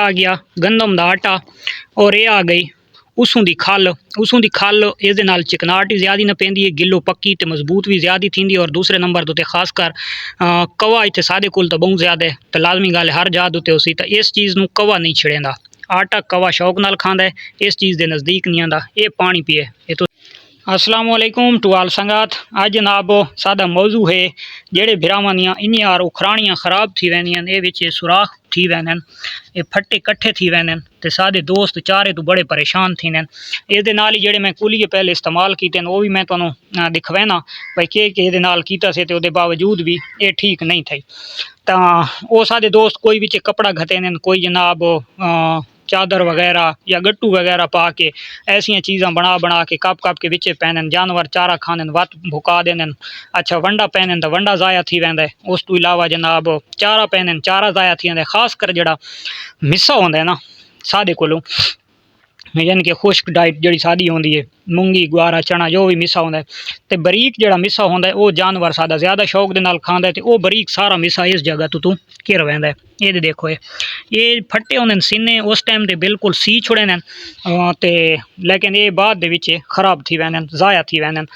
आ गया गंदम का आटा और ये आ गई उसों की खल। उसों की खल इस चिकनाहट ज़्यादा न पैंदी है, गिलो पक्की तो मजबूत भी ज़्यादा थी। और दूसरे नंबर तो खासकर कवा इतने सादे कोल तो बहुत ज़्यादा है, तो लाजमी गल हर जात उत्ते उसी तो इस चीज़ को कवा नहीं छिड़ेंदा। आटा कवा शौक नाल खांदा है, इस चीज़ के नज़दीक नहीं आता। ये पानी पिए ये तो। अस्सलामुअलैकुम टू आल संगात। अज जनाब सादा मौजू है जेड़े बिरावां दियां इन्नियां उखराणियां खराब थी वैंदियां, ये विच सुराख थी वैंदन, ये फट्टे कट्ठे थी वैंदन, ते सादे दोस्त चारे तो बड़े परेशान थी वैन। इहदे नाल ही जेड़े मैं कुलिये पहले इस्तेमाल कीते वो भी मैं तुहानूं दिखवैना भाई के इहदे नाल कीता से, ते उहदे बावजूद भी ये ठीक नहीं थी। तां वो सादे दोस्त कोई विच कपड़ा घते, कोई जनाब चादर वगैरह या गट्टू वगैरह पा के ऐसिया चीज़ां बना बना के कप कप के विचे पैन, जानवर चारा खाने वत भुका देने। अच्छा वंडा पैन तो वंडा ज़ाया थी वैंदा है, उस तो इलावा जनाब चारा पैन चारा ज़ाया थी वैंदा है। खास कर जड़ा मिस्सा होंदा है ना सादे कोलों, यानी कि खुश्क डाइट जी सादी होंदी है, मूंगी गुआरा चना जो भी मिस्सा होंदा है, तो बरीक जड़ा मिस्सा होंदा है वो जानवर सादा ज़्यादा शौक दे नाल खांदा है, तो वो बरीक सारा मिस्सा इस जगह तो घिर वैंदा है। ये देखो ये फट्टे होंदे सीने उस टाइम ते बिल्कुल सी छुड़े न, ते लेकिन ये बाद दे विच खराब थी वैंदन, ज़ाया थी वैंदन।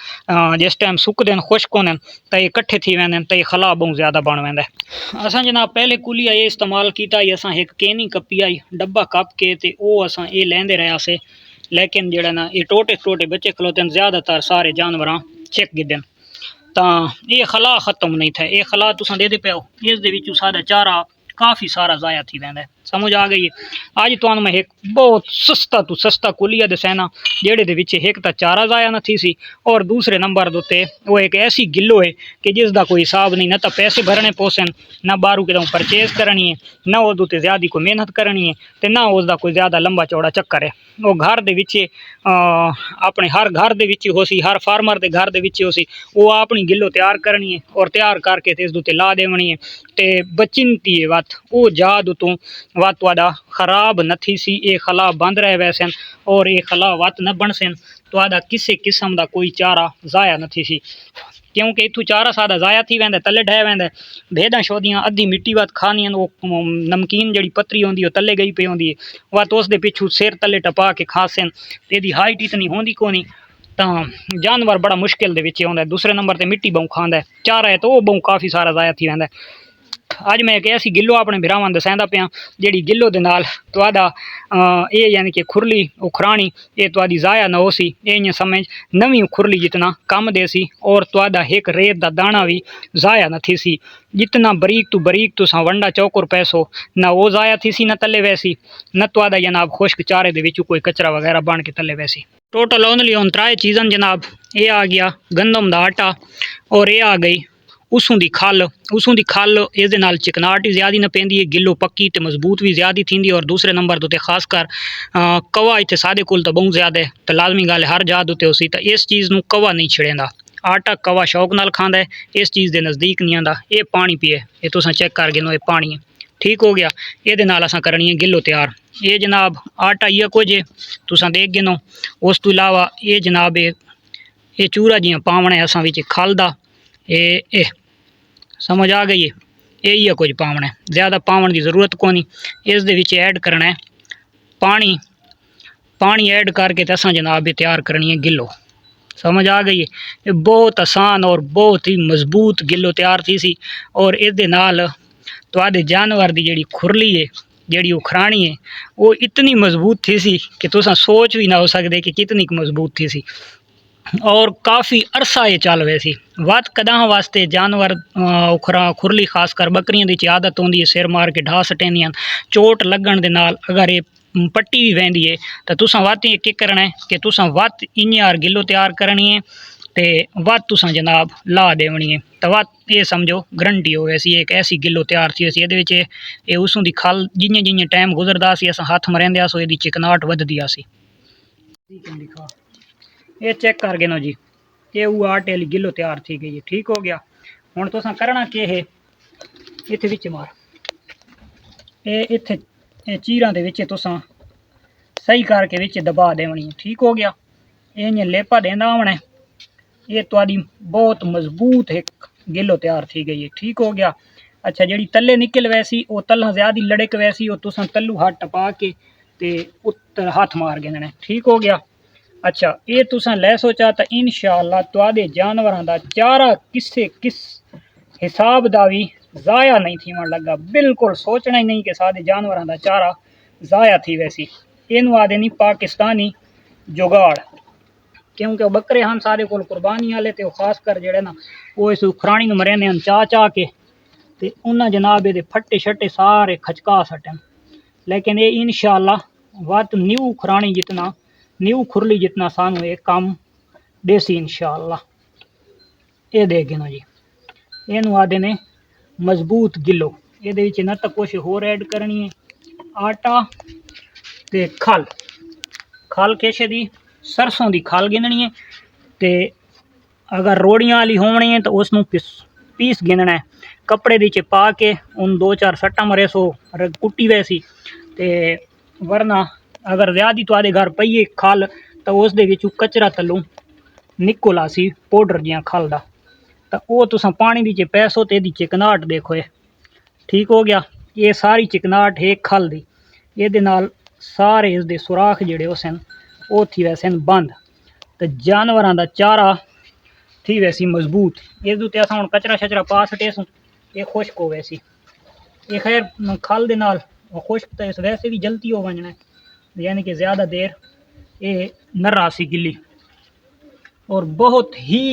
जिस टाइम सुकदे खुश्क होंदे तो ये कट्ठे थी वैंदन, तो ये खला बहुत ज़्यादा बन वैंदा है। असां जनाब पहले कुलिया ये इस्तेमाल किया, असां एक केनी कपी आई डब्बा कप के ते वो असां ये लेंदे रहे से, लेकिन जेड़ा ना ये टोटे टोटे बच्चे खलोते ज़्यादातर सारे जानवर चिक गिदन, तो ये खला खत्म नहीं था। ये खला तुसां दे पे हो, इस दे विचों सादा चारा काफ़ी सारा ज़ाया थी वैंदा है। समझ आ गई है। अज तुहानूं मैं एक बहुत सस्ता तो सस्ता कुलिया दसैना जेड़े दे विच एक तो चारा ज़ाया न थी सी, और दूसरे नंबर दे उत्ते वो एक ऐसी गिलो है कि जिसका कोई हिसाब नहीं, न तो पैसे भरने पोसन, न बारू कितों परचेज करनी है, न वो उत्ते ज़्यादा कोई मेहनत करनी है, तो न उसका कोई ज़्यादा लंबा चौड़ा चक्कर है। वो घर दे विच अपने हर घर दे विच हो सी, हर फार्मर के घर दे विच हो सी, वो अपनी गिलो तैयार करनी है और तैयार करके इस उत्ते ला देवनी है, तो बचिनती है वत वो जाद उतों वत तुहाडा खराब न थी सी। ये खला बंद रह वैसन और ये खला वत न बन सन, तुहाडा किसी किस्म का कोई चारा ज़ाया न थी सी, क्योंकि इतों चारा सादा ज़ाया थी वैंदा, तले ढह वैंदा। भेदां शोदियां अद्धी मिट्टी वत खानियां, वो नमकीन जी पतरी होंदी है तले गई पई होंदी है, वत उस दे पिछू सिर तले टपा के खासन, यदी हाइट इतनी होंदी कोनी, तो जानवर बड़ा मुश्किल दे विच आउंदा है। दूसरे नंबर ते मिट्टी बहु खांदा है, चारा है तो वो बहु काफ़ी सारा ज़ाया थी वैंदा है। अज मैं एक ऐसी गिलो अपने बिरावां दसैंदा पिया जिहड़ी गिलो दे नाल तुहाडा ये यानी कि खुरली उखराणी ये तुहाडी ज़ाया न हो सी, ये इयां समझ नवीं खुरली जितना कम दे सी, और तुहाडा एक रेत दा दाना भी ज़ाया न थी सी। जितना बरीक तो बरीक तुसां वंडा चौकुर पैसो न वो ज़ाया थी सी, न तले वैसी, न तुहाडा जनाब खुश्क चारे दे विचों कोई कचरा वगैरह बन के तले वैसी। टोटल ओनली ऑन 3 चीज़ां जनाब, ये आ गया गंदम का आटा और ये आ गई उसों की खल। उसों की खल इस चिकनाहट ज़्यादा न पैंदी है, गिलो पक्की तो मजबूत भी ज़्यादा थी। और दूसरे नंबर तो खासकर कवा इतने सादे कोल तो बहुत ज़्यादा है, तो लाजमी गल हर जात उत्ते उसी तो इस चीज़ को कवा नहीं छिड़ेंदा। आटा कवा शौक नाल खांदा है, इस चीज़ के नज़दीक नहीं आता। ये पानी पिए ये तुसां चेक कर गिनो, ये पानी है ठीक हो गया। ये नाल असां करनी है गिलो तैयार। ये जनाब आटा इ'यै कुछ है तुसां देख गिनो। उस तो इलावा ये जनाब ये चूरा जियां पावना है असां विच खल दा, ये समझ आ गई है। यही है कुछ पावना है, ज़्यादा पावन की ज़रूरत को नहीं। इस दे विच ऐड करना है पानी, पानी ऐड करके असां जनाब तैयार करनी है गिलो। समझ आ गई है। ये बहुत आसान और बहुत ही मजबूत गिलो तैयार थी सी, और इस दे नाल तुहाडे जानवर की जिहड़ी खुरली है जिहड़ी उखराणी है वो इतनी मजबूत थी सी कि तुसां सोच भी ना हो सकते कि कितनी मजबूत थी सी, और काफ़ी अरसा ये चल वैसी। वत कदां वास्ते जानवर उखरा खुरली खासकर बकरियां दी आदत होंदी है सिर मार के ढा सटेंदियां, चोट लगन दे नाल अगर ये पट्टी भी वहदी है तो तुसां वत के करना है कि तुसां वत इ'यां गिलो तैयार करनी है, तो वत तुसां जनाब ला देवनी है, तो वत ये समझो गारंटी हो वैसी एक ऐसी गिलो तैयार थी वैसी। ये उसों की खल जियां जियां टाइम गुजरदा सी असां हथ मरेंदे सो ये चिकनाहट वधदी आसी। ये चेक कर गिनो जी, ये वो आटे वाली गिलो तैयार थी गई है ठीक हो गया। हुण तुसां करना के है, इत्थे विच मार ये इत्थे चीरां दे विच तुसां सही करके विच दबा देवनी है ठीक हो गया। ये इ'यां लेपा देंदा आवना है। ये तुहाडी बहुत मजबूत एक गिलो तैयार थी गई है ठीक हो गया। अच्छा जी तले निकल वैसी वो तल ज़्यादा लड़क वैसी वो तुसा तलू हाथ टपा के ते उत्तर हाथ मार गिनने ठीक हो गया। अच्छा ये तुसा लै सोचा तो इंशाअल्लाह तुहाडे जानवरां दा चारा किसे किस हिसाब दा भी ज़ाया नहीं थीवन लगा बिल्कुल सोचना ही नहीं कि साडे जानवरां दा चारा ज़ाया थी वैसी इनू आदे नहीं पाकिस्तानी जुगाड़ क्योंकि बकरे हम सारे को कुर्बानी वाले तो खासकर जेड़े ना वो इस उखरानी मरेंदे हैं चाह चाह के ते उन्हें जनाब ये फट्टे शट्टे सारे खचका सटन लेकिन ये इंशाअल्लाह वत न्यू खुरानी जितना न्यू खुरली जितना सानू एक काम देसी इंशाअल्लाह ये देगी ना जी इनू आदे ने मजबूत गिलो ये न तो कुछ होर ऐड करनी है आटा ते खल खल किसे दी सरसों की खल गिननी है ते अगर रोड़ियां वाली होनी है तो उसनू पीस गिनना है कपड़े दी पा के उन 2-4 सट्टा मरे सो कुट्टी वैसी ते वरना अगर ज़्यादा तुहाडे घर पई है खल तो उस दे विचों कचरा तलू निकल आसी पाउडर जिहा खल दा तो वो तुसा पानी दी पैसो तो यदी चिकनाहट देखो ठीक हो गया। ये सारी चिकनाहट है खल दी ये नाल सारे इसके सुराख जिहड़े उस वो थी वैसे बंद तो जानवरां दा चारा थी वैसी मजबूत इस उत्ते असां हुण कचरा शचरा पा सटेसूं ये खुश्क हो वैसी ये खैर खल दे नाल खुश्क तो इस वैसे भी जल्दी हो वजना है यानी कि ज़्यादा देर ये न रासी गिली और बहुत ही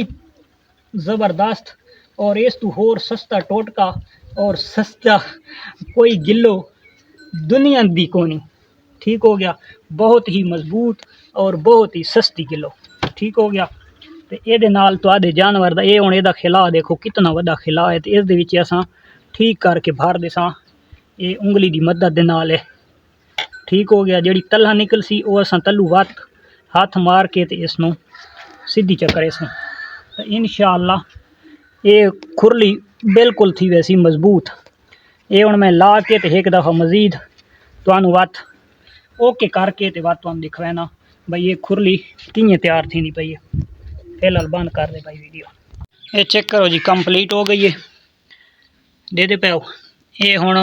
ज़बरदस्त और इस तू होर सस्ता टोटका और सस्ता कोई गिलो दुनिया दी कोनी ठीक हो गया बहुत ही मजबूत और बहुत ही सस्ती किलो ठीक हो गया। तो ये नाल तुहाडे जानवर दा ये हुण इहदा खिला देखो कितना वड्डा खिला है तो इस दे विच असां ठीक करके भर देसां ये उंगली दी मदद दे नाल है ठीक हो गया। जिहड़ी तलहा निकल सी वो असां तलू वत हाथ मार के ते इसनू सीधी चकरे सां तो इंशाअल्लाह ये खुरली बिल्कुल थी वैसी मजबूत ये हुण मैं ला के ते एक दफ़ा मजीद तुहानू वत ओके करके ते वत तुहानू दिखवाना भाई ये खुरली किवें तैयार थी पई है। फिलहाल बंद कर दे भाई वीडियो ये चेक करो जी कंप्लीट हो गई है दे दे पाओ ये हुण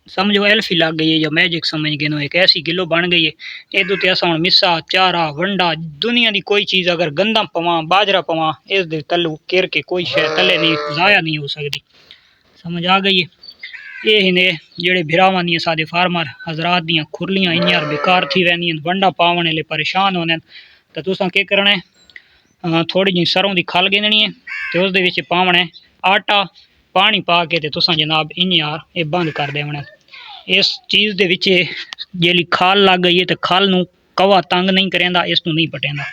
समझो एल्फी लग गई है या मैजिक समझ गए एक ऐसी गिलो बन गई है ये तो अस हुण मिसा चारा वंडा दुनिया की कोई चीज़ अगर गंदा पवा बाजरा पवा इस दे तलू केर के कोई शय तले नहीं ज़ाया नहीं हो सकती समझ आ गई है। ये ही ने जेड़े भिरावां दी साडे फार्मर हजरात दियां खुरलियां इन्यां बेकार थी वैंदियां वंडा पावन ले परेशान होने तो तुसां के करना है थोड़ी जी सरों की खल गिननी है तो उस दे विच पावना है आटा पानी पा के ते तुसां जनाब इन्यां ये बंद कर देवना इस चीज़ दे विच जेली खाल लग गई है तो खाल नू कवा तंग नहीं करेंदा इसनू नहीं पटेंदा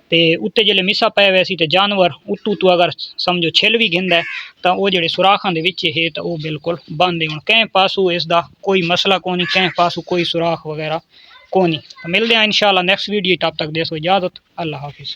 ते उत्ते जेले मिसा पै वैसी तो जानवर उत्तू तू अगर समझो छिल भी गिंदा है तो वो जेड़े सुराखां दे विच है तो वो बिल्कुल बंद है हुण कैं पासू इसदा कोई मसला कोनी कैं पासू कोई सुराख वगैरह कोनी तो मिलते हैं इंशाअल्लाह नेक्स्ट वीडियो तब तक देसो इजाज़त अल्लाह हाफिज़।